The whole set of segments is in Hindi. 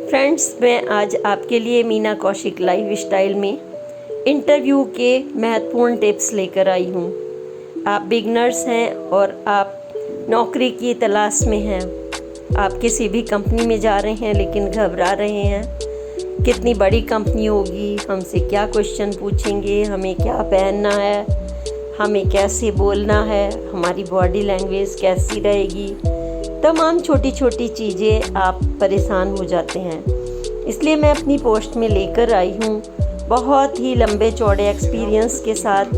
फ्रेंड्स, मैं आज आपके लिए मीना कौशिक लाइफ स्टाइल में इंटरव्यू के महत्वपूर्ण टिप्स लेकर आई हूँ। आप बिगनर्स हैं और आप नौकरी की तलाश में हैं। आप किसी भी कंपनी में जा रहे हैं लेकिन घबरा रहे हैं, कितनी बड़ी कंपनी होगी, हमसे क्या क्वेश्चन पूछेंगे, हमें क्या पहनना है, हमें कैसे बोलना है, हमारी बॉडी लैंग्वेज कैसी रहेगी। तमाम छोटी छोटी चीज़ें आप परेशान हो जाते हैं। इसलिए मैं अपनी पोस्ट में लेकर आई हूँ बहुत ही लंबे चौड़े एक्सपीरियंस के साथ,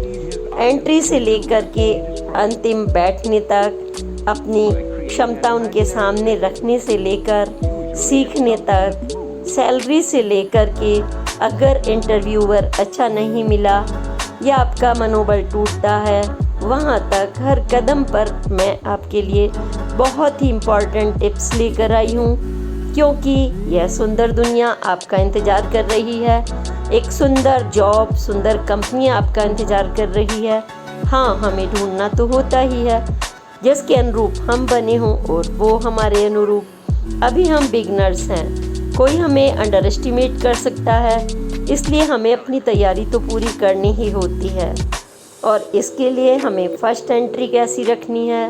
एंट्री से लेकर के अंतिम बैठने तक, अपनी क्षमता उनके सामने रखने से लेकर सीखने तक, सैलरी से लेकर के अगर इंटरव्यूअर अच्छा नहीं मिला या आपका मनोबल टूटता है, वहाँ तक हर कदम पर मैं आपके लिए बहुत ही इम्पॉर्टेंट टिप्स लेकर आई हूँ, क्योंकि यह सुंदर दुनिया आपका इंतज़ार कर रही है। एक सुंदर जॉब, सुंदर कंपनी आपका इंतज़ार कर रही है। हाँ, हमें ढूंढना तो होता ही है जिसके अनुरूप हम बने हों और वो हमारे अनुरूप। अभी हम बिगनर्स हैं, कोई हमें अंडर एस्टिमेट कर सकता है, इसलिए हमें अपनी तैयारी तो पूरी करनी ही होती है। और इसके लिए हमें फर्स्ट एंट्री कैसी रखनी है,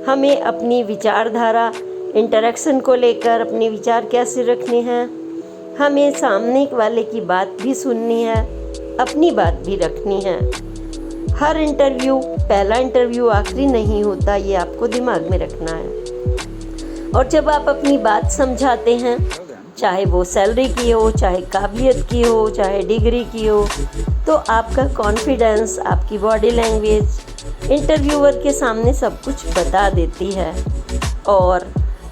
हमें अपनी विचारधारा, इंटरेक्शन को लेकर अपने विचार कैसे रखने हैं, हमें सामने वाले की बात भी सुननी है, अपनी बात भी रखनी है। हर इंटरव्यू पहला इंटरव्यू आखिरी नहीं होता, ये आपको दिमाग में रखना है। और जब आप अपनी बात समझाते हैं, चाहे वो सैलरी की हो, चाहे काबिलियत की हो, चाहे डिग्री की हो, तो आपका कॉन्फिडेंस, आपकी बॉडी लैंग्वेज इंटरव्यूअर के सामने सब कुछ बता देती है। और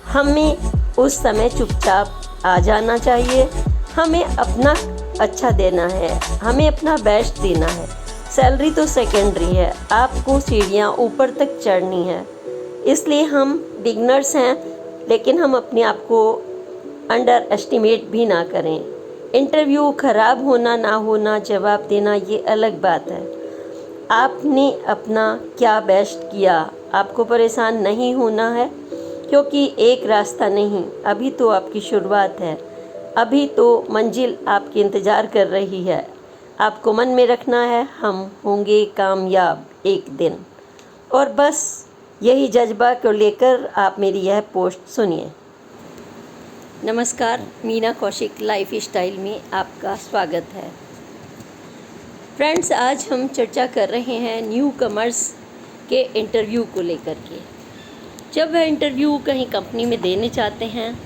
हमें उस समय चुपचाप आ जाना चाहिए। हमें अपना अच्छा देना है, हमें अपना बेस्ट देना है। सैलरी तो सेकेंडरी है, आपको सीढ़ियाँ ऊपर तक चढ़नी है। इसलिए हम बिगनर्स हैं, लेकिन हम अपने आप को अंडर एस्टिमेट भी ना करें। इंटरव्यू ख़राब होना ना होना, जवाब देना, ये अलग बात है। आपने अपना क्या बेस्ट किया, आपको परेशान नहीं होना है, क्योंकि एक रास्ता नहीं, अभी तो आपकी शुरुआत है, अभी तो मंजिल आपके इंतज़ार कर रही है। आपको मन में रखना है, हम होंगे कामयाब एक दिन। और बस यही जज्बा को लेकर आप मेरी यह पोस्ट सुनिए। नमस्कार, मीना कौशिक लाइफ स्टाइल में आपका स्वागत है। फ्रेंड्स, आज हम चर्चा कर रहे हैं न्यू कमर्स के इंटरव्यू को लेकर के। जब वह इंटरव्यू कहीं कंपनी में देने चाहते हैं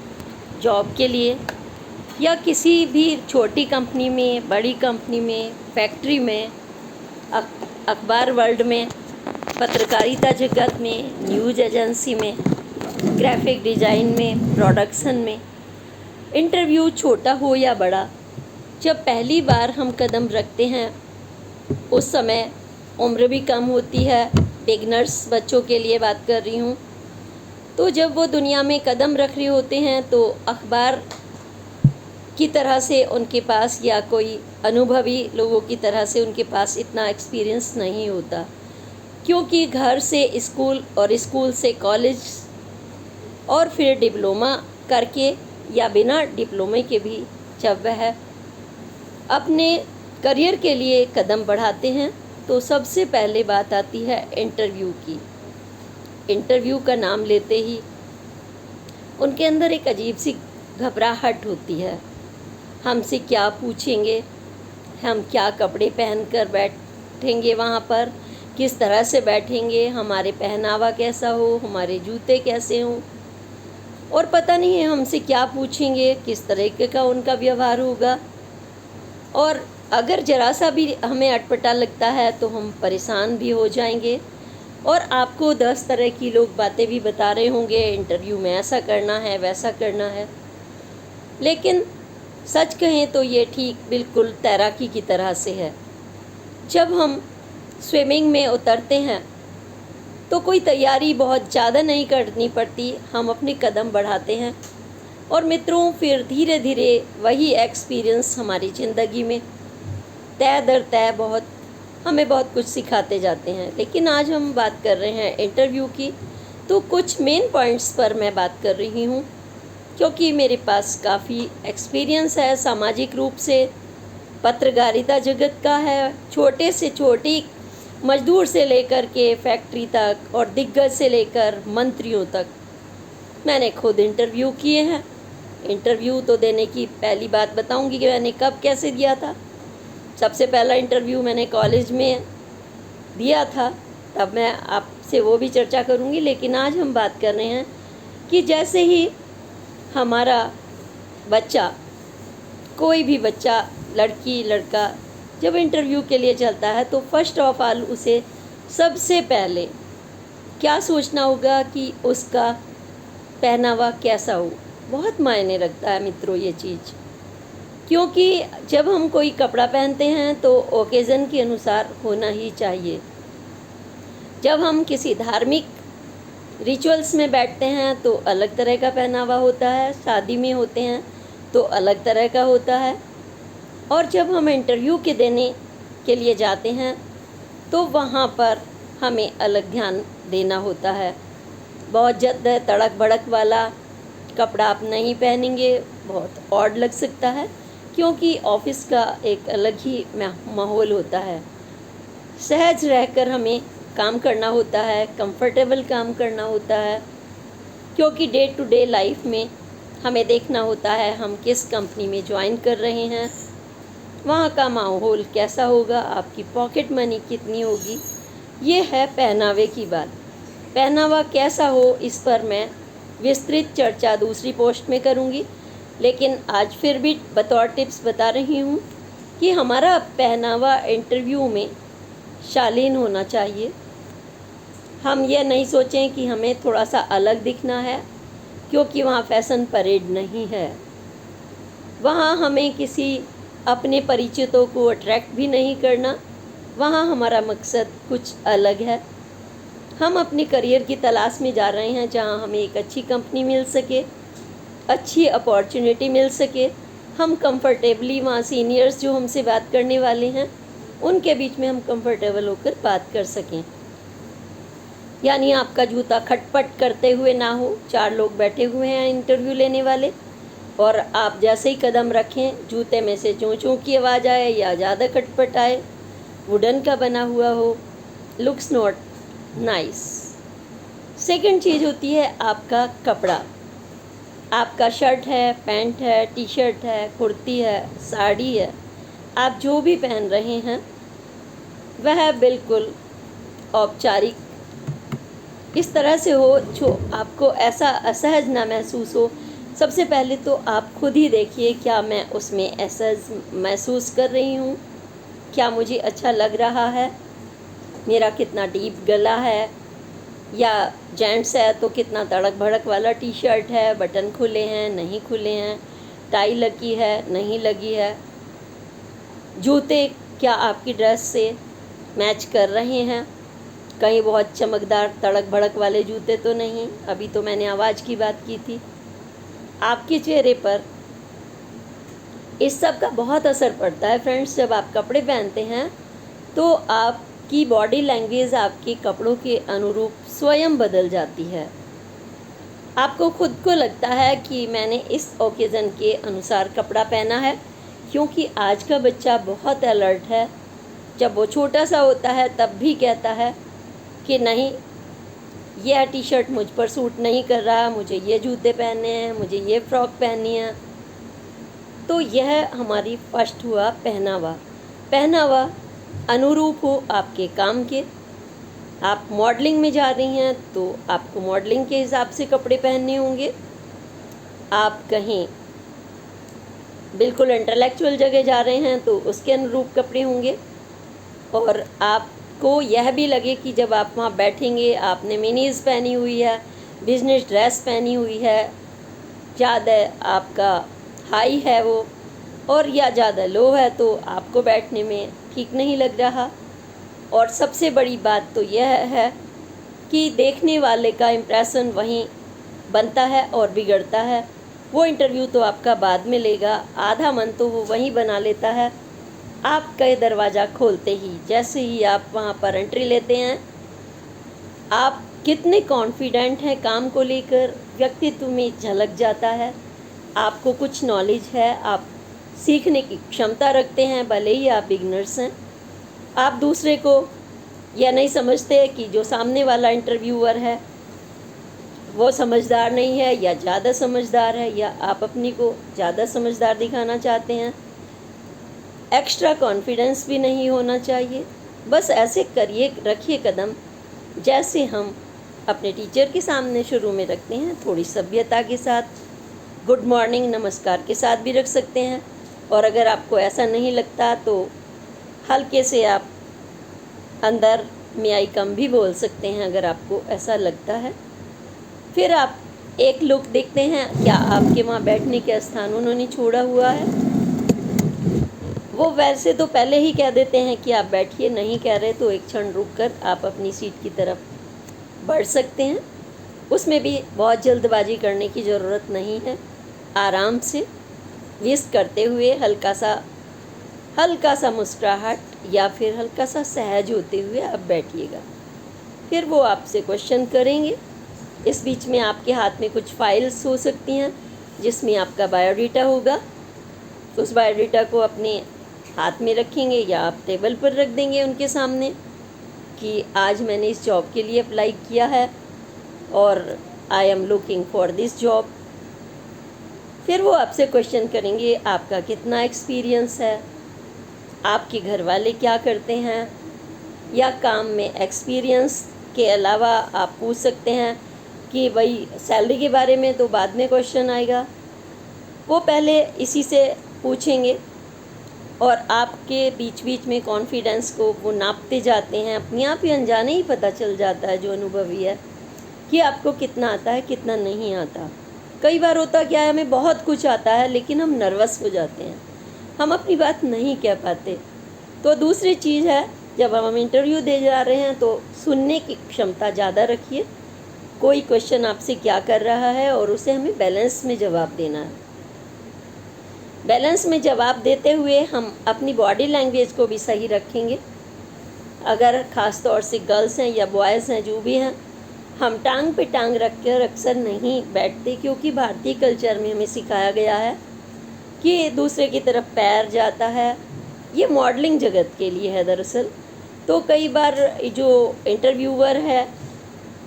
जॉब के लिए, या किसी भी छोटी कंपनी में, बड़ी कंपनी में, फैक्ट्री में, अखबार वर्ल्ड में, पत्रकारिता जगत में, न्यूज़ एजेंसी में, ग्राफिक डिज़ाइन में, प्रोडक्शन में, इंटरव्यू छोटा हो या बड़ा, जब पहली बार हम कदम रखते हैं उस समय उम्र भी कम होती है। बिगनर्स बच्चों के लिए बात कर रही हूँ। तो जब वो दुनिया में कदम रख रहे होते हैं तो अखबार की तरह से उनके पास, या कोई अनुभवी लोगों की तरह से उनके पास इतना एक्सपीरियंस नहीं होता, क्योंकि घर से स्कूल और स्कूल से कॉलेज और फिर डिप्लोमा करके या बिना डिप्लोमे के भी जब वह अपने करियर के लिए कदम बढ़ाते हैं तो सबसे पहले बात आती है इंटरव्यू की। इंटरव्यू का नाम लेते ही उनके अंदर एक अजीब सी घबराहट होती है। हमसे क्या पूछेंगे, हम क्या कपड़े पहनकर बैठेंगे, वहाँ पर किस तरह से बैठेंगे, हमारे पहनावा कैसा हो, हमारे जूते कैसे हों, और पता नहीं है हमसे क्या पूछेंगे, किस तरीके का उनका व्यवहार होगा। और अगर ज़रा सा भी हमें अटपटा लगता है तो हम परेशान भी हो जाएंगे। और आपको 10 तरह की लोग बातें भी बता रहे होंगे, इंटरव्यू में ऐसा करना है, वैसा करना है। लेकिन सच कहें तो ये ठीक बिल्कुल तैराकी की तरह से है। जब हम स्विमिंग में उतरते हैं तो कोई तैयारी बहुत ज़्यादा नहीं करनी पड़ती, हम अपने कदम बढ़ाते हैं और मित्रों, फिर धीरे धीरे वही एक्सपीरियंस हमारी ज़िंदगी में तय दर तय हमें बहुत कुछ सिखाते जाते हैं। लेकिन आज हम बात कर रहे हैं इंटरव्यू की, तो कुछ मेन पॉइंट्स पर मैं बात कर रही हूँ क्योंकि मेरे पास काफ़ी एक्सपीरियंस है सामाजिक रूप से, पत्रकारिता जगत का है, छोटे से छोटी मजदूर से लेकर के फैक्ट्री तक और दिग्गज से लेकर मंत्रियों तक मैंने खुद इंटरव्यू किए हैं। इंटरव्यू तो देने की पहली बात बताऊंगी कि मैंने कब कैसे दिया था। सबसे पहला इंटरव्यू मैंने कॉलेज में दिया था, तब मैं आपसे वो भी चर्चा करूंगी। लेकिन आज हम बात कर रहे हैं कि जैसे ही हमारा बच्चा, कोई भी बच्चा, लड़की लड़का जब इंटरव्यू के लिए चलता है तो फर्स्ट ऑफ ऑल उसे सबसे पहले क्या सोचना होगा कि उसका पहनावा कैसा हो। बहुत मायने रखता है मित्रों ये चीज़, क्योंकि जब हम कोई कपड़ा पहनते हैं तो ओकेज़न के अनुसार होना ही चाहिए। जब हम किसी धार्मिक रिचुअल्स में बैठते हैं तो अलग तरह का पहनावा होता है, शादी में होते हैं तो अलग तरह का होता है, और जब हम इंटरव्यू के देने के लिए जाते हैं तो वहाँ पर हमें अलग ध्यान देना होता है। बहुत ज़्यादा तड़क भड़क वाला कपड़ा आप नहीं पहनेंगे, बहुत ऑड लग सकता है, क्योंकि ऑफिस का एक अलग ही माहौल होता है। सहज रहकर हमें काम करना होता है, कंफर्टेबल काम करना होता है, क्योंकि डे टू डे लाइफ में हमें देखना होता है हम किस कंपनी में ज्वाइन कर रहे हैं, वहाँ का माहौल कैसा होगा, आपकी पॉकेट मनी कितनी होगी। ये है पहनावे की बात। पहनावा कैसा हो इस पर मैं विस्तृत चर्चा दूसरी पोस्ट में करूँगी, लेकिन आज फिर भी बतौर टिप्स बता रही हूँ कि हमारा पहनावा इंटरव्यू में शालीन होना चाहिए। हम ये नहीं सोचें कि हमें थोड़ा सा अलग दिखना है, क्योंकि वहाँ फैशन परेड नहीं है। वहाँ हमें किसी अपने परिचितों को अट्रैक्ट भी नहीं करना, वहाँ हमारा मकसद कुछ अलग है। हम अपने करियर की तलाश में जा रहे हैं जहाँ हमें एक अच्छी कंपनी मिल सके, अच्छी अपॉर्चुनिटी मिल सके, हम कंफर्टेबली वहाँ सीनियर्स जो हमसे बात करने वाले हैं उनके बीच में हम कंफर्टेबल होकर बात कर सकें। यानी आपका जूता खटपट करते हुए ना हो। 4 लोग बैठे हुए हैं इंटरव्यू लेने वाले, और आप जैसे ही कदम रखें जूते में से चूं चूं की आवाज़ आए या ज़्यादा खटपट आए, वुडन का बना हुआ हो, लुक्स नॉट नाइस। सेकंड चीज़ होती है आपका कपड़ा। आपका शर्ट है, पैंट है, टी शर्ट है, कुर्ती है, साड़ी है, आप जो भी पहन रहे हैं वह बिल्कुल औपचारिक इस तरह से हो जो आपको ऐसा असहज ना महसूस हो। सबसे पहले तो आप खुद ही देखिए, क्या मैं उसमें असहज महसूस कर रही हूँ, क्या मुझे अच्छा लग रहा है, मेरा कितना डीप गला है, या जेंट्स है तो कितना तड़क भड़क वाला टी शर्ट है, बटन खुले हैं नहीं खुले हैं, टाई लगी है नहीं लगी है, जूते क्या आपकी ड्रेस से मैच कर रहे हैं, कहीं बहुत चमकदार तड़क भड़क वाले जूते तो नहीं। अभी तो मैंने आवाज़ की बात की थी। आपके चेहरे पर इस सब का बहुत असर पड़ता है फ्रेंड्स। जब आप कपड़े पहनते हैं तो आपकी बॉडी लैंग्वेज आपके कपड़ों के अनुरूप स्वयं बदल जाती है। आपको खुद को लगता है कि मैंने इस ओकेज़न के अनुसार कपड़ा पहना है, क्योंकि आज का बच्चा बहुत अलर्ट है। जब वो छोटा सा होता है तब भी कहता है कि नहीं, यह टी शर्ट मुझ पर सूट नहीं कर रहा, मुझे ये जूते पहनने हैं, मुझे ये फ्रॉक पहननी है। तो यह हमारी फर्स्ट हुआ पहनावा। पहनावा अनुरूप हो आपके काम के। आप मॉडलिंग में जा रही हैं तो आपको मॉडलिंग के हिसाब से कपड़े पहनने होंगे। आप कहीं बिल्कुल इंटेलेक्चुअल जगह जा रहे हैं तो उसके अनुरूप कपड़े होंगे। और आपको यह भी लगे कि जब आप वहाँ बैठेंगे, आपने मिनीज़ पहनी हुई है, बिजनेस ड्रेस पहनी हुई है, ज़्यादा आपका हाई है वो और या ज़्यादा लो है, तो आपको बैठने में ठीक नहीं लग रहा। और सबसे बड़ी बात तो यह है कि देखने वाले का इम्प्रेशन वहीं बनता है और बिगड़ता है। वो इंटरव्यू तो आपका बाद में लेगा, आधा मन तो वो वहीं बना लेता है। आपका दरवाज़ा खोलते ही, जैसे ही आप वहाँ पर एंट्री लेते हैं, आप कितने कॉन्फिडेंट हैं काम को लेकर व्यक्तित्व में झलक जाता है। आपको कुछ नॉलेज है, आप सीखने की क्षमता रखते हैं, भले ही आप बिगनर्स हैं। आप दूसरे को यह नहीं समझते कि जो सामने वाला इंटरव्यूअर है वो समझदार नहीं है या ज़्यादा समझदार है, या आप अपनी को ज़्यादा समझदार दिखाना चाहते हैं। एक्स्ट्रा कॉन्फिडेंस भी नहीं होना चाहिए। बस ऐसे करिए, रखिए कदम जैसे हम अपने टीचर के सामने शुरू में रखते हैं, थोड़ी सभ्यता के साथ, गुड मॉर्निंग नमस्कार के साथ भी रख सकते हैं। और अगर आपको ऐसा नहीं लगता तो हल्के से आप अंदर में आई कम भी बोल सकते हैं, अगर आपको ऐसा लगता है। फिर आप एक लुक देखते हैं, क्या आपके वहाँ बैठने का स्थान उन्होंने छोड़ा हुआ है। वो वैसे तो पहले ही कह देते हैं कि आप बैठिए, नहीं कह रहे तो एक क्षण रुक कर आप अपनी सीट की तरफ बढ़ सकते हैं। उसमें भी बहुत जल्दबाजी करने की ज़रूरत नहीं है। आराम से विश करते हुए हल्का सा मुस्कुराहट या फिर हल्का सा सहज होते हुए आप बैठिएगा। फिर वो आपसे क्वेश्चन करेंगे। इस बीच में आपके हाथ में कुछ फाइल्स हो सकती हैं जिसमें आपका बायोडाटा होगा। उस बायोडाटा को अपने हाथ में रखेंगे या आप टेबल पर रख देंगे उनके सामने कि आज मैंने इस जॉब के लिए अप्लाई किया है और I am looking for this job. फिर वो आपसे क्वेश्चन करेंगे, आपका कितना एक्सपीरियंस है, आपके घर वाले क्या करते हैं, या काम में एक्सपीरियंस के अलावा आप पूछ सकते हैं कि भाई सैलरी के बारे में तो बाद में क्वेश्चन आएगा। वो पहले इसी से पूछेंगे और आपके बीच बीच में कॉन्फिडेंस को वो नापते जाते हैं। अपने आप ही अनजाने ही पता चल जाता है जो अनुभवी है कि आपको कितना आता है, कितना नहीं आता। कई बार होता क्या है, हमें बहुत कुछ आता है लेकिन हम नर्वस हो जाते हैं, हम अपनी बात नहीं कह पाते। तो दूसरी चीज़ है, जब हम इंटरव्यू दे जा रहे हैं तो सुनने की क्षमता ज़्यादा रखिए। कोई क्वेश्चन आपसे क्या कर रहा है और उसे हमें बैलेंस में जवाब देना है। बैलेंस में जवाब देते हुए हम अपनी बॉडी लैंग्वेज को भी सही रखेंगे। अगर ख़ास तौर से गर्ल्स हैं या बॉयज़ हैं, जो भी हैं, हम टांग पे टांग रख कर अक्सर नहीं बैठते, क्योंकि भारतीय कल्चर में हमें सिखाया गया है कि दूसरे की तरफ पैर जाता है। ये मॉडलिंग जगत के लिए है दरअसल। तो कई बार जो इंटरव्यूअर है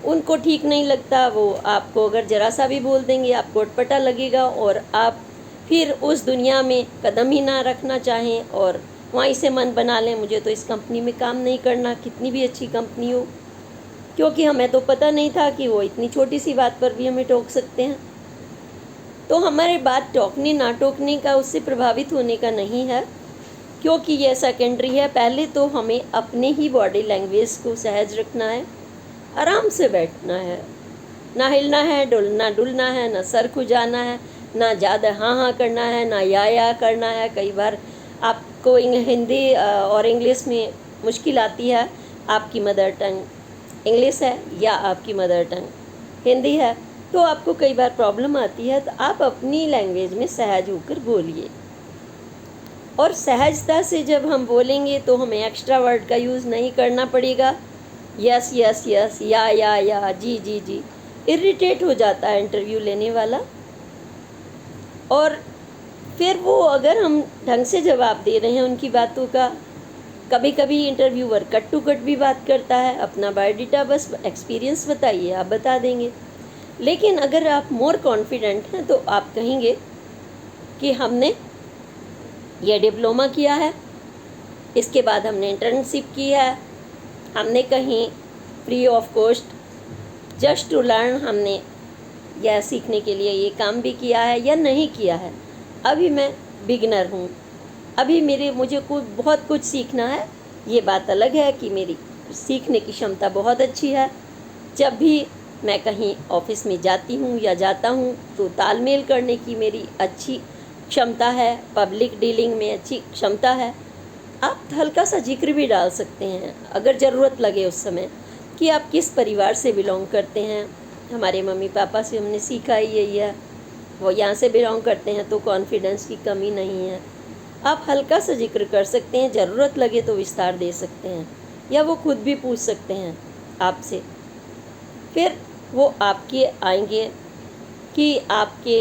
उनको ठीक नहीं लगता, वो आपको अगर ज़रा सा भी बोल देंगे आपको अटपटा लगेगा और आप फिर उस दुनिया में कदम ही ना रखना चाहें और वहीं से मन बना लें मुझे तो इस कंपनी में काम नहीं करना, कितनी भी अच्छी कंपनी हो। क्योंकि हमें तो पता नहीं था कि वो इतनी छोटी सी बात पर भी हमें टोक सकते हैं। तो हमारे बात टोकने ना टोकने का, उससे प्रभावित होने का नहीं है, क्योंकि यह सेकेंडरी है। पहले तो हमें अपने ही बॉडी लैंग्वेज को सहज रखना है, आराम से बैठना है, ना हिलना है, डुलना है, ना सर खुजाना है, ना ज़्यादा हाँ हाँ करना है, ना या करना है। कई बार आपको हिंदी और इंग्लिश में मुश्किल आती है, आपकी मदर टंग इंग्लिश है या आपकी मदर टंग हिंदी है, तो आपको कई बार प्रॉब्लम आती है। तो आप अपनी लैंग्वेज में सहज होकर बोलिए। और सहजता से जब हम बोलेंगे तो हमें एक्स्ट्रा वर्ड का यूज़ नहीं करना पड़ेगा। यस यस यस, या जी जी जी, इरिटेट हो जाता है इंटरव्यू लेने वाला। और फिर वो अगर हम ढंग से जवाब दे रहे हैं उनकी बातों का, कभी कभी इंटरव्यूअर कट टू कट भी बात करता है, अपना बायोडाटा बस एक्सपीरियंस बताइए, आप बता देंगे। लेकिन अगर आप मोर कॉन्फिडेंट हैं तो आप कहेंगे कि हमने यह डिप्लोमा किया है, इसके बाद हमने इंटर्नशिप की है, हमने कहीं free of cost just to learn हमने यह सीखने के लिए ये काम भी किया है या नहीं किया है। अभी मैं बिगिनर हूँ, अभी मुझे बहुत कुछ सीखना है। ये बात अलग है कि मेरी सीखने की क्षमता बहुत अच्छी है। जब भी मैं कहीं ऑफिस में जाती हूँ या जाता हूँ तो तालमेल करने की मेरी अच्छी क्षमता है, पब्लिक डीलिंग में अच्छी क्षमता है। आप हल्का सा जिक्र भी डाल सकते हैं अगर ज़रूरत लगे उस समय कि आप किस परिवार से बिलोंग करते हैं। हमारे मम्मी पापा से हमने सीखा ही यही है, वो यहाँ से बिलोंग करते हैं, तो कॉन्फिडेंस की कमी नहीं है। आप हल्का सा जिक्र कर सकते हैं, ज़रूरत लगे तो विस्तार दे सकते हैं या वो खुद भी पूछ सकते हैं आपसे। फिर वो आपके आएंगे कि आपके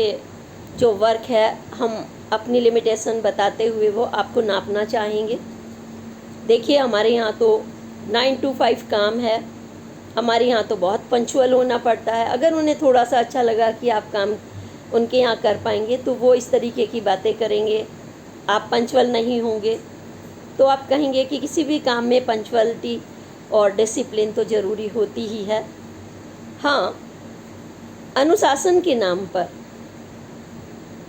जो वर्क है हम अपनी लिमिटेशन बताते हुए वो आपको नापना चाहेंगे। देखिए, हमारे यहाँ तो 9 to 5 काम है, हमारे यहाँ तो बहुत पंचुअल होना पड़ता है। अगर उन्हें थोड़ा सा अच्छा लगा कि आप काम उनके यहाँ कर पाएंगे तो वो इस तरीके की बातें करेंगे। आप पंचुअल नहीं होंगे तो आप कहेंगे कि किसी भी काम में पंचुअलिटी और डिसिप्लिन तो ज़रूरी होती ही है। हाँ, अनुशासन के नाम पर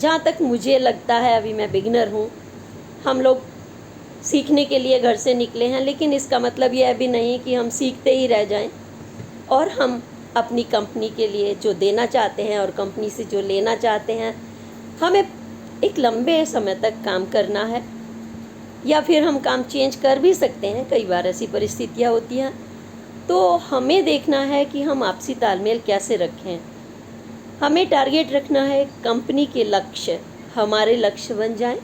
जहाँ तक मुझे लगता है, अभी मैं बिगिनर हूँ, हम लोग सीखने के लिए घर से निकले हैं, लेकिन इसका मतलब यह भी नहीं कि हम सीखते ही रह जाएं और हम अपनी कंपनी के लिए जो देना चाहते हैं और कंपनी से जो लेना चाहते हैं, हमें एक लंबे समय तक काम करना है या फिर हम काम चेंज कर भी सकते हैं। कई बार ऐसी परिस्थितियाँ होती हैं, तो हमें देखना है कि हम आपसी तालमेल कैसे रखें। हमें टारगेट रखना है, कंपनी के लक्ष्य हमारे लक्ष्य बन जाएं।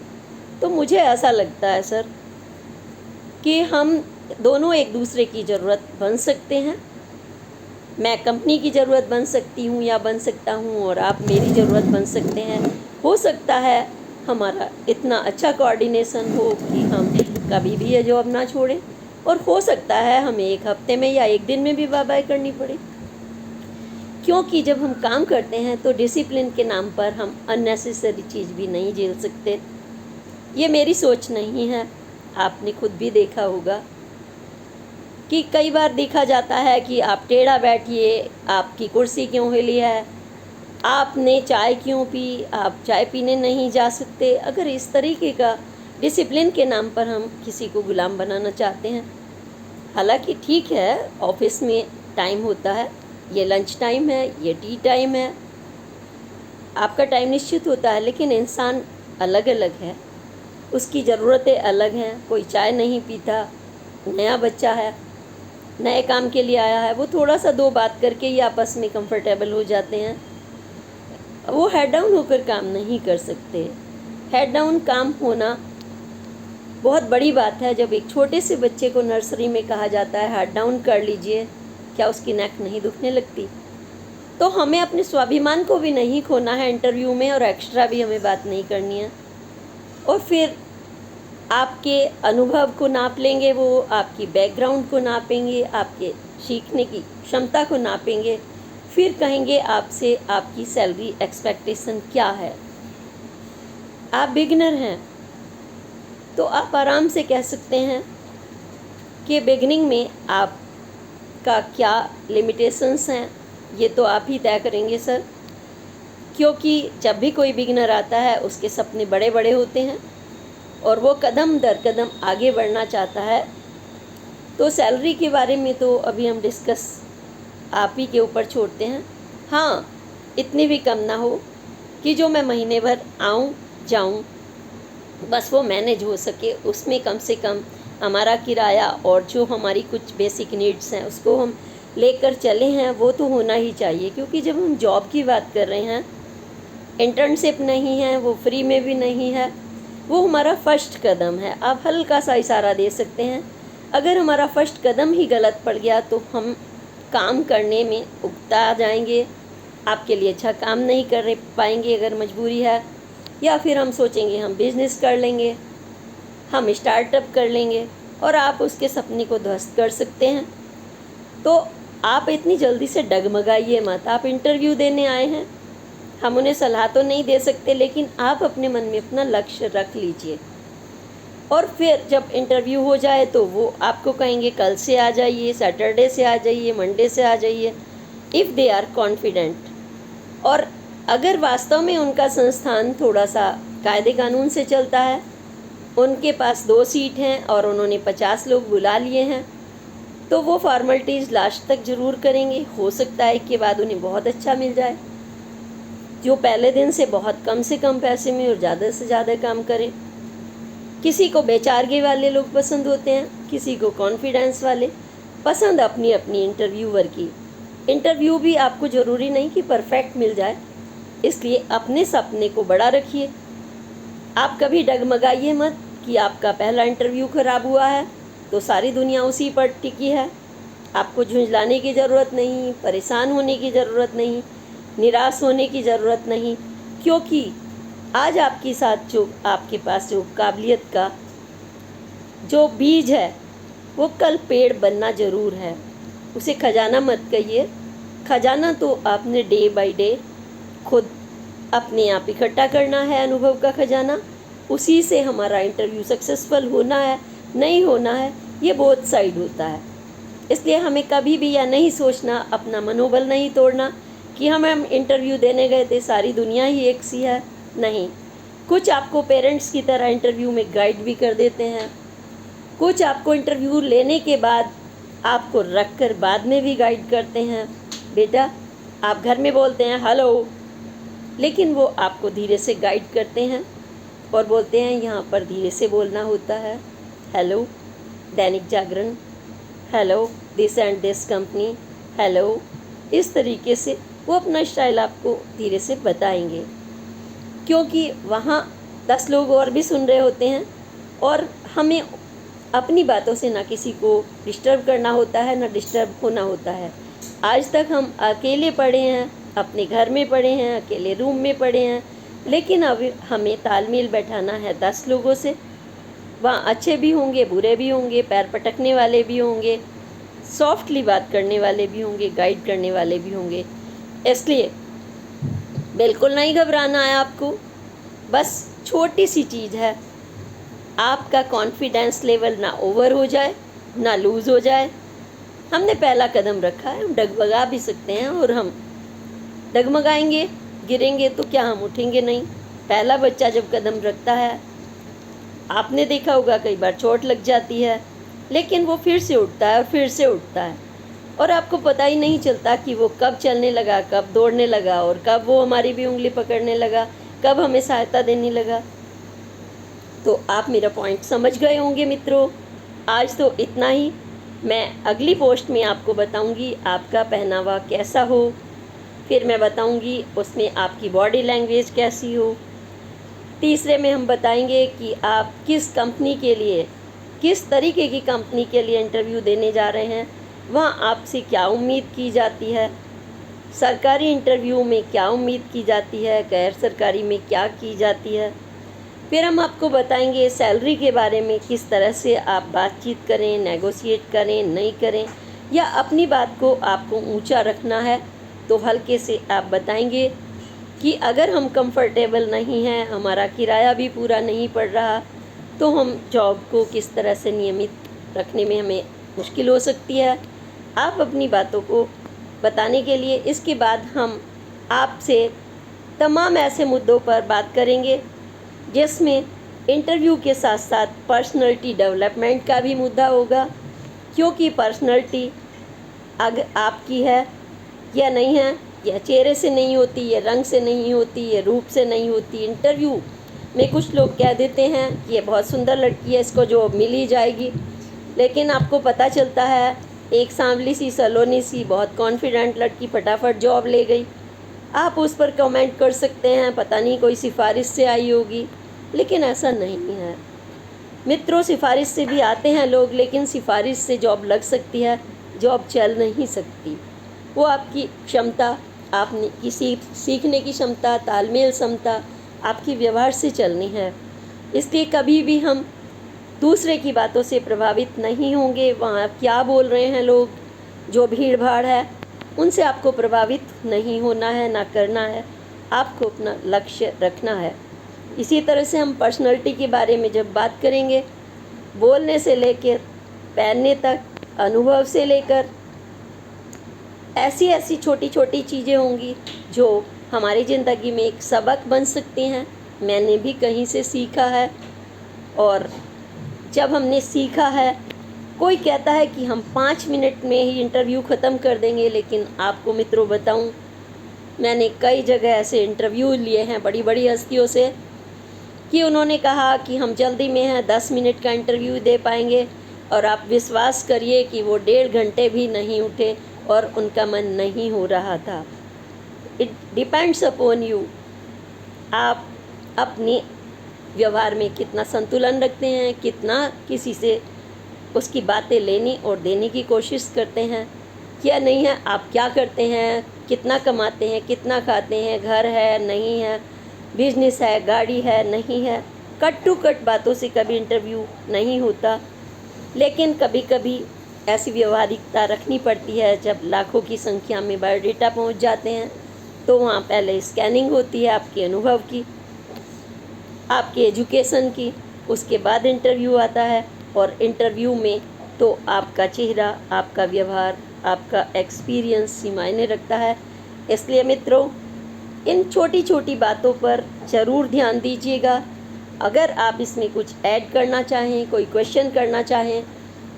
तो मुझे ऐसा लगता है सर कि हम दोनों एक दूसरे की ज़रूरत बन सकते हैं। मैं कंपनी की ज़रूरत बन सकती हूँ या बन सकता हूँ और आप मेरी ज़रूरत बन सकते हैं। हो सकता है हमारा इतना अच्छा कोऑर्डिनेशन हो कि हम कभी भी ये जॉब ना छोड़ें, और हो सकता है हमें एक हफ्ते में या एक दिन में भी बाय बाय करनी पड़े, क्योंकि जब हम काम करते हैं तो डिसिप्लिन के नाम पर हम अननेसेसरी चीज़ भी नहीं झेल सकते। ये मेरी सोच नहीं है, आपने खुद भी देखा होगा कि कई बार देखा जाता है कि आप टेढ़ा बैठिए, आपकी कुर्सी क्यों हिली है, आपने चाय क्यों पी, आप चाय पीने नहीं जा सकते। अगर इस तरीके का डिसिप्लिन के नाम पर हम किसी को गुलाम बनाना चाहते हैं, हालांकि ठीक है ऑफिस में टाइम होता है, ये लंच टाइम है, ये टी टाइम है, आपका टाइम निश्चित होता है, लेकिन इंसान अलग अलग है, उसकी ज़रूरतें अलग हैं। कोई चाय नहीं पीता, नया बच्चा है, नए काम के लिए आया है, वो थोड़ा सा दो बात करके ही आपस में कंफर्टेबल हो जाते हैं। वो हेड डाउन होकर काम नहीं कर सकते। हेड डाउन काम होना बहुत बड़ी बात है। जब एक छोटे से बच्चे को नर्सरी में कहा जाता है हेड डाउन कर लीजिए, क्या उसकी नेक नहीं दुखने लगती? तो हमें अपने स्वाभिमान को भी नहीं खोना है इंटरव्यू में, और एक्स्ट्रा भी हमें बात नहीं करनी है। और फिर आपके अनुभव को नाप लेंगे, वो आपकी बैकग्राउंड को नापेंगे, आपके सीखने की क्षमता को नापेंगे, फिर कहेंगे आपसे आपकी सैलरी एक्सपेक्टेशन क्या है। आप बिगिनर हैं तो आप आराम से कह सकते हैं कि बिगिनिंग में आपका क्या लिमिटेशंस हैं, ये तो आप ही तय करेंगे सर, क्योंकि जब भी कोई बिगिनर आता है उसके सपने बड़े बड़े होते हैं और वो कदम दर कदम आगे बढ़ना चाहता है। तो सैलरी के बारे में तो अभी हम डिस्कस आप ही के ऊपर छोड़ते हैं। हाँ, इतनी भी कम ना हो कि जो मैं महीने भर आऊँ जाऊँ, बस वो मैनेज हो सके, उसमें कम से कम हमारा किराया और जो हमारी कुछ बेसिक नीड्स हैं उसको हम लेकर चले हैं, वो तो होना ही चाहिए। क्योंकि जब हम जॉब की बात कर रहे हैं, इंटर्नशिप नहीं है, वो फ्री में भी नहीं है, वो हमारा फर्स्ट कदम है। आप हल्का सा इशारा दे सकते हैं, अगर हमारा फर्स्ट कदम ही गलत पड़ गया तो हम काम करने में उकता जाएंगे, आपके लिए अच्छा काम नहीं कर पाएंगे अगर मजबूरी है, या फिर हम सोचेंगे हम बिज़नेस कर लेंगे, हम स्टार्टअप कर लेंगे और आप उसके सपने को ध्वस्त कर सकते हैं। तो आप इतनी जल्दी से डगमगाइए मत। आप इंटरव्यू देने आए हैं, हम उन्हें सलाह तो नहीं दे सकते, लेकिन आप अपने मन में अपना लक्ष्य रख लीजिए। और फिर जब इंटरव्यू हो जाए तो वो आपको कहेंगे कल से आ जाइए, सैटरडे से आ जाइए, मंडे से आ जाइए, इफ़ दे आर कॉन्फिडेंट। और अगर वास्तव में उनका संस्थान थोड़ा सा कायदे कानून से चलता है, उनके पास 2 सीट हैं और उन्होंने 50 लोग बुला लिए हैं, तो वो फॉर्मेलिटीज़ लास्ट तक ज़रूर करेंगे। हो सकता है कि बाद उन्हें बहुत अच्छा मिल जाए, जो पहले दिन से कम से कम पैसे में और ज़्यादा से ज़्यादा काम करें। किसी को बेचारगी वाले लोग पसंद होते हैं, किसी को कॉन्फिडेंस वाले। पसंद अपनी अपनी इंटरव्यूअर की। इंटरव्यू भी आपको ज़रूरी नहीं कि परफेक्ट मिल जाए, इसलिए अपने सपने को बड़ा रखिए। आप कभी डगमगाइए मत कि आपका पहला इंटरव्यू ख़राब हुआ है तो सारी दुनिया उसी पर टिकी है। आपको झुंझलाने की ज़रूरत नहीं, परेशान होने की ज़रूरत नहीं, निराश होने की ज़रूरत नहीं, क्योंकि आज आपके साथ जो आपके पास जो काबिलियत का जो बीज है वो कल पेड़ बनना ज़रूर है। उसे खजाना मत कहिए, खजाना तो आपने डे बाय डे खुद अपने आप इकट्ठा करना है, अनुभव का खजाना। उसी से हमारा इंटरव्यू सक्सेसफुल होना है नहीं होना है, ये बोथ साइड होता है। इसलिए हमें कभी भी यह नहीं सोचना, अपना मनोबल नहीं तोड़ना कि हम इंटरव्यू देने गए थे, सारी दुनिया ही एक सी है। नहीं, कुछ आपको पेरेंट्स की तरह इंटरव्यू में गाइड भी कर देते हैं, कुछ आपको इंटरव्यू लेने के बाद आपको रख कर बाद में भी गाइड करते हैं। बेटा, आप घर में बोलते हैं हेलो, लेकिन वो आपको धीरे से गाइड करते हैं और बोलते हैं यहाँ पर धीरे से बोलना होता है। Hello Dainik Jagran, hello this and this company, hello, इस तरीके से वो अपना स्टाइल आपको धीरे से बताएंगे, क्योंकि वहाँ 10 लोग और भी सुन रहे होते हैं और हमें अपनी बातों से ना किसी को डिस्टर्ब करना होता है, ना डिस्टर्ब होना होता है। आज तक हम अकेले पढ़े हैं, अपने घर में पढ़े हैं, अकेले रूम में पढ़े हैं, लेकिन अब हमें तालमेल बैठाना है 10 लोगों से। वहाँ अच्छे भी होंगे, बुरे भी होंगे, पैर पटकने वाले भी होंगे, सॉफ्टली बात करने वाले भी होंगे, गाइड करने वाले भी होंगे। इसलिए बिल्कुल नहीं घबराना है आपको। बस छोटी सी चीज़ है, आपका कॉन्फिडेंस लेवल ना ओवर हो जाए ना लूज़ हो जाए। हमने पहला कदम रखा है, हम डगमगा भी सकते हैं, और हम डगमगाएंगे, गिरेंगे तो क्या हम उठेंगे नहीं। पहला बच्चा जब कदम रखता है, आपने देखा होगा कई बार चोट लग जाती है, लेकिन वो फिर से उठता है और फिर से उठता है, और आपको पता ही नहीं चलता कि वो कब चलने लगा, कब दौड़ने लगा, और कब वो हमारी भी उंगली पकड़ने लगा, कब हमें सहायता देने लगा। तो आप मेरा पॉइंट समझ गए होंगे मित्रों। आज तो इतना ही। मैं अगली पोस्ट में आपको बताऊंगी आपका पहनावा कैसा हो, फिर मैं बताऊंगी उसमें आपकी बॉडी लैंग्वेज कैसी हो। तीसरे में हम बताएंगे कि आप किस कंपनी के लिए, किस तरीके की कंपनी के लिए इंटरव्यू देने जा रहे हैं, वहाँ आपसे क्या उम्मीद की जाती है, सरकारी इंटरव्यू में क्या उम्मीद की जाती है, गैर सरकारी में क्या की जाती है। फिर हम आपको बताएंगे सैलरी के बारे में, किस तरह से आप बातचीत करें, नेगोशिएट करें, नहीं करें, या अपनी बात को आपको ऊंचा रखना है तो हल्के से आप बताएंगे कि अगर हम कंफर्टेबल नहीं हैं, हमारा किराया भी पूरा नहीं पड़ रहा, तो हम जॉब को किस तरह से नियमित रखने में हमें मुश्किल हो सकती है। आप अपनी बातों को बताने के लिए इसके बाद हम आपसे तमाम ऐसे मुद्दों पर बात करेंगे जिसमें इंटरव्यू के साथ साथ पर्सनैलिटी डेवलपमेंट का भी मुद्दा होगा, क्योंकि पर्सनैलिटी अगर आपकी है या नहीं है, यह चेहरे से नहीं होती, ये रंग से नहीं होती, ये रूप से नहीं होती। इंटरव्यू में कुछ लोग कह देते हैं कि ये बहुत सुंदर लड़की है, इसको जॉब मिल ही जाएगी, लेकिन आपको पता चलता है एक सांवली सी सलोनी सी बहुत कॉन्फिडेंट लड़की फटाफट जॉब ले गई। आप उस पर कमेंट कर सकते हैं पता नहीं कोई सिफारिश से आई होगी, लेकिन ऐसा नहीं है मित्रों। सिफारिश से भी आते हैं लोग, लेकिन सिफारिश से जॉब लग सकती है, जॉब चल नहीं सकती। वो आपकी क्षमता, आपने किसी सीखने की क्षमता, तालमेल क्षमता, आपकी व्यवहार से चलनी है। इसलिए कभी भी हम दूसरे की बातों से प्रभावित नहीं होंगे। वहाँ क्या बोल रहे हैं लोग, जो भीड़ भाड़ है, उनसे आपको प्रभावित नहीं होना है, ना करना है। आपको अपना लक्ष्य रखना है। इसी तरह से हम पर्सनैलिटी के बारे में जब बात करेंगे, बोलने से लेकर पहनने तक, अनुभव से लेकर, ऐसी ऐसी छोटी छोटी चीज़ें होंगी जो हमारी ज़िंदगी में एक सबक बन सकती हैं। मैंने भी कहीं से सीखा है, और जब हमने सीखा है, कोई कहता है कि हम 5 मिनट में ही इंटरव्यू ख़त्म कर देंगे, लेकिन आपको मित्रों बताऊं, मैंने कई जगह ऐसे इंटरव्यू लिए हैं बड़ी बड़ी हस्तियों से कि उन्होंने कहा कि हम जल्दी में हैं, 10 मिनट का इंटरव्यू दे पाएंगे, और आप विश्वास करिए कि वो 1.5 घंटे भी नहीं उठे और उनका मन नहीं हो रहा था। इट डिपेंड्स अपॉन यू, आप अपने व्यवहार में कितना संतुलन रखते हैं, कितना किसी से उसकी बातें लेनी और देने की कोशिश करते हैं या नहीं है, आप क्या करते हैं, कितना कमाते हैं, कितना खाते हैं, घर है नहीं है, बिजनेस है, गाड़ी है, नहीं है, कट टू कट बातों से कभी इंटरव्यू नहीं होता। लेकिन कभी कभी ऐसी व्यवहारिकता रखनी पड़ती है जब लाखों की संख्या में बायोडाटा पहुंच जाते हैं, तो वहाँ पहले स्कैनिंग होती है आपके अनुभव की, आपके एजुकेशन की, उसके बाद इंटरव्यू आता है। और इंटरव्यू में तो आपका चेहरा, आपका व्यवहार, आपका एक्सपीरियंस ही मायने रखता है। इसलिए मित्रों, इन छोटी छोटी बातों पर ज़रूर ध्यान दीजिएगा। अगर आप इसमें कुछ ऐड करना चाहें, कोई क्वेश्चन करना चाहें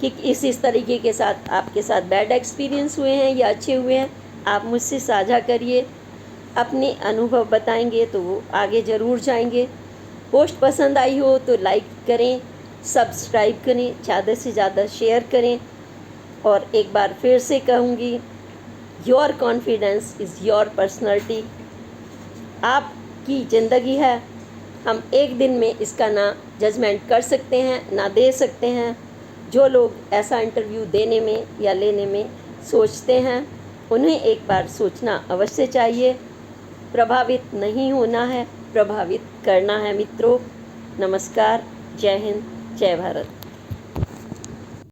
कि इस तरीके के साथ आपके साथ बैड एक्सपीरियंस हुए हैं या अच्छे हुए हैं, आप मुझसे साझा करिए। अपने अनुभव बताएंगे तो वो आगे ज़रूर जाएंगे। पोस्ट पसंद आई हो तो लाइक करें, सब्सक्राइब करें, ज़्यादा से ज़्यादा शेयर करें। और एक बार फिर से कहूँगी, your confidence is your personality. आपकी ज़िंदगी है, हम एक दिन में इसका ना जजमेंट कर सकते हैं ना दे सकते हैं। जो लोग ऐसा इंटरव्यू देने में या लेने में सोचते हैं, उन्हें एक बार सोचना अवश्य चाहिए। प्रभावित नहीं होना है, प्रभावित करना है मित्रों। नमस्कार, जय हिंद, जय भारत।